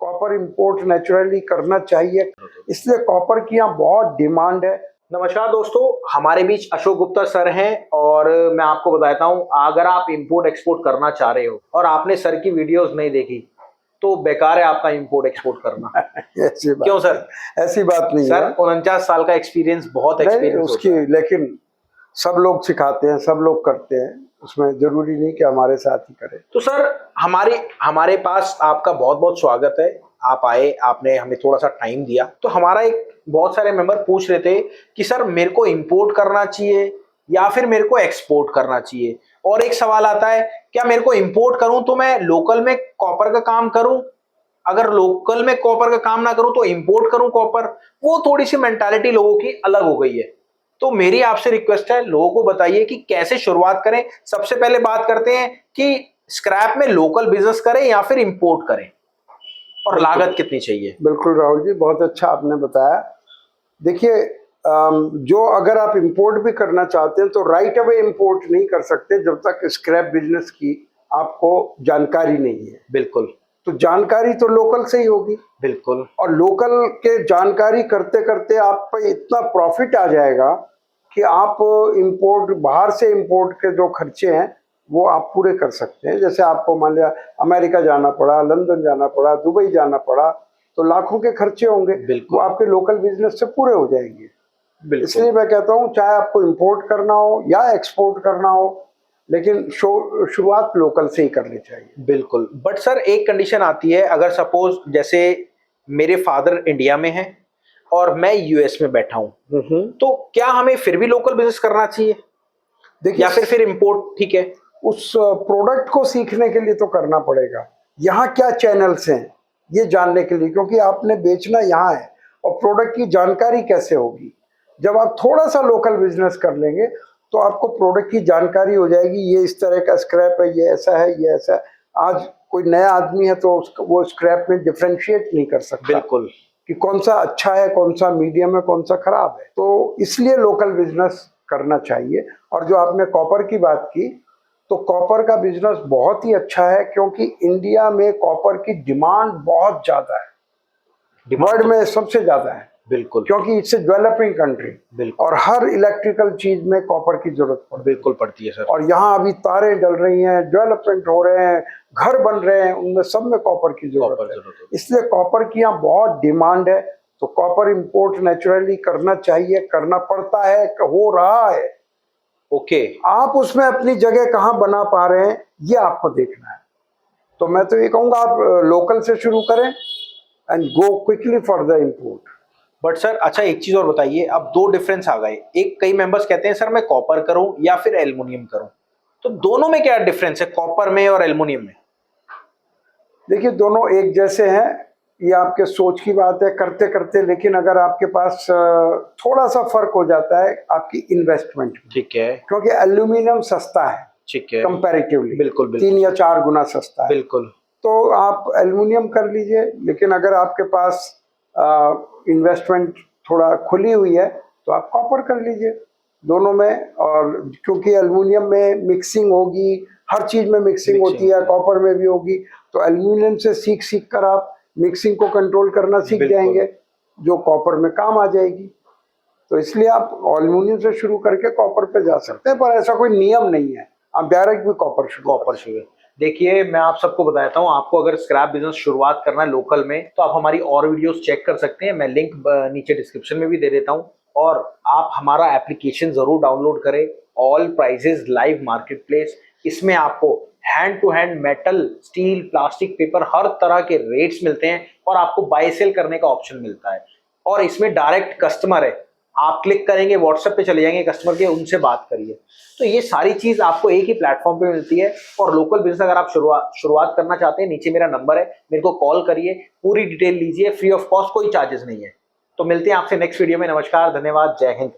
Copper import naturally करना चाहिए, इसलिए कॉपर की यहाँ बहुत डिमांड है। नमस्कार दोस्तों, हमारे बीच अशोक गुप्ता सर हैं और मैं आपको बताता हूं, अगर आप इंपोर्ट एक्सपोर्ट करना चाह रहे हो और आपने सर की वीडियोस नहीं देखी तो बेकार है आपका इंपोर्ट एक्सपोर्ट करना। ऐसी बात क्यों सर? ऐसी बात नहीं सर है। 49 साल का एक्सपीरियंस, बहुत एक्सपीरियंस उसकी होता है। लेकिन सब लोग सिखाते हैं, सब लोग करते हैं, उसमें जरूरी नहीं कि हमारे साथ ही करें। तो सर हमारे पास आपका बहुत बहुत स्वागत है। आप आए, आपने हमें थोड़ा सा टाइम दिया। तो हमारा एक बहुत सारे मेंबर पूछ रहे थे कि सर मेरे को इंपोर्ट करना चाहिए या फिर मेरे को एक्सपोर्ट करना चाहिए, और एक सवाल आता है क्या मेरे को इंपोर्ट करूं तो मैं लोकल में कॉपर का काम करूं, अगर लोकल में कॉपर का काम ना करूं तो इंपोर्ट करूं कॉपर। वो थोड़ी सी मेंटालिटी लोगों की अलग हो गई है। तो मेरी आपसे रिक्वेस्ट है, लोगों को बताइए कि कैसे शुरुआत करें। सबसे पहले बात करते हैं कि स्क्रैप में लोकल बिजनेस करें या फिर इंपोर्ट करें, और लागत कितनी चाहिए। बिल्कुल राहुल जी, बहुत अच्छा आपने बताया। देखिए, जो अगर आप इंपोर्ट भी करना चाहते हैं तो राइट अवे इंपोर्ट नहीं कर सकते जब तक स्क्रैप बिजनेस की आपको जानकारी नहीं है। बिल्कुल। तो जानकारी तो लोकल से ही होगी। बिल्कुल। और लोकल के जानकारी करते करते आप पे इतना प्रॉफिट आ जाएगा कि आप इंपोर्ट, बाहर से इंपोर्ट के जो खर्चे हैं वो आप पूरे कर सकते हैं। जैसे आपको मान लिया अमेरिका जाना पड़ा, लंदन जाना पड़ा, दुबई जाना पड़ा, तो लाखों के खर्चे होंगे, वो आपके लोकल बिजनेस से पूरे हो जाएंगे। इसलिए मैं कहता हूँ, चाहे आपको इंपोर्ट करना हो या एक्सपोर्ट करना हो, लेकिन शुरुआत लोकल से ही करनी चाहिए। बिल्कुल। बट सर एक कंडीशन आती है, अगर सपोज जैसे मेरे फादर इंडिया में हैं और मैं यूएस में बैठा हूं, तो क्या हमें फिर भी लोकल बिजनेस करना चाहिए या फिर इंपोर्ट ठीक है? उस प्रोडक्ट को सीखने के लिए तो करना पड़ेगा, यहाँ क्या चैनल्स हैं ये जानने के लिए, क्योंकि आपने बेचना यहाँ है और प्रोडक्ट की जानकारी कैसे होगी। जब आप थोड़ा सा लोकल बिजनेस कर लेंगे तो आपको प्रोडक्ट की जानकारी हो जाएगी, ये इस तरह का स्क्रैप है, ये ऐसा है, ये ऐसा है। आज कोई नया आदमी है तो वो स्क्रैप में डिफ्रेंशिएट नहीं कर सकता। बिल्कुल। कि कौन सा अच्छा है, कौन सा मीडियम है, कौन सा खराब है। तो इसलिए लोकल बिजनेस करना चाहिए। और जो आपने कॉपर की बात की, तो कॉपर का बिजनेस बहुत ही अच्छा है, क्योंकि इंडिया में कॉपर की डिमांड बहुत ज्यादा है, वर्ल्ड में सबसे ज्यादा है। बिल्कुल। क्योंकि इट्स ए डेवलपिंग कंट्री और हर इलेक्ट्रिकल चीज में कॉपर की जरूरत बिल्कुल पड़ती है सर। और यहाँ अभी तारें डल रही हैं, डेवलपमेंट हो रहे हैं, घर बन रहे हैं, उनमें सब में कॉपर की जरूरत है। इसलिए कॉपर की यहाँ बहुत डिमांड है। तो कॉपर इंपोर्ट नेचुरली करना चाहिए, करना पड़ता है, हो रहा है। ओके। आप उसमें अपनी जगह कहाँ बना पा रहे हैं ये आपको देखना है। तो मैं तो ये कहूँगा, आप लोकल से शुरू करें and go quickly for the import. But sir अच्छा एक चीज और बताइए, अब दो डिफरेंस आ गए। एक, कई मेंबर्स कहते हैं सर मैं कॉपर करूं या फिर एल्युमिनियम करूं, तो दोनों में क्या डिफरेंस है, कॉपर में और एल्युमिनियम में? देखिए, दोनों एक जैसे हैं, ये आपके सोच की बात है करते करते। लेकिन अगर आपके पास थोड़ा सा फर्क हो जाता है आपकी इन्वेस्टमेंट में, ठीक है, क्योंकि एल्यूमिनियम सस्ता है, ठीक है, कंपैरेटिवली बिल्कुल 3 या 4 गुना सस्ता है। बिल्कुल। तो आप एल्यूमिनियम कर लीजिए। लेकिन अगर आपके पास इन्वेस्टमेंट थोड़ा खुली हुई है तो आप कॉपर कर लीजिए, दोनों में। और क्योंकि एल्यूमिनियम में मिक्सिंग होगी, हर चीज में मिक्सिंग होती है, कॉपर में भी होगी। तो एल्यूमिनियम से सीख सीख कर आप मिक्सिंग को कंट्रोल करना सीख जाएंगे, जो कॉपर में काम आ जाएगी। तो इसलिए आप एल्यूमिनियम से शुरू करके कॉपर पे जा सकते हैं, पर ऐसा कोई नियम नहीं है, आप डायरेक्ट भी कॉपर शुरू। देखिए मैं आप सबको बताता हूँ, आपको अगर स्क्रैप बिजनेस शुरुआत करना है लोकल में तो आप हमारी और वीडियोस चेक कर सकते हैं, मैं लिंक नीचे डिस्क्रिप्शन में भी दे देता हूँ। और आप हमारा एप्लीकेशन जरूर डाउनलोड करें, all prices live market place. इसमें आपको hand to hand metal, steel, plastic, paper, हर तरह के रेट्स मिलते हैं और आपको बाय सेल करने का ऑप्शन मिलता है। और इसमें डायरेक्ट कस्टमर है, आप क्लिक करेंगे व्हाट्सएप पे चले जाएंगे कस्टमर के, उनसे बात करिए। तो ये सारी चीज आपको एक ही प्लेटफॉर्म पे मिलती है। और लोकल बिजनेस अगर आप शुरुआत करना चाहते हैं, नीचे मेरा नंबर है, मेरे को कॉल करिए, पूरी डिटेल लीजिए, फ्री ऑफ कॉस्ट, कोई चार्जेस नहीं है। तो मिलते हैं आपसे नेक्स्ट वीडियो में। नमस्कार, धन्यवाद, जय हिंद।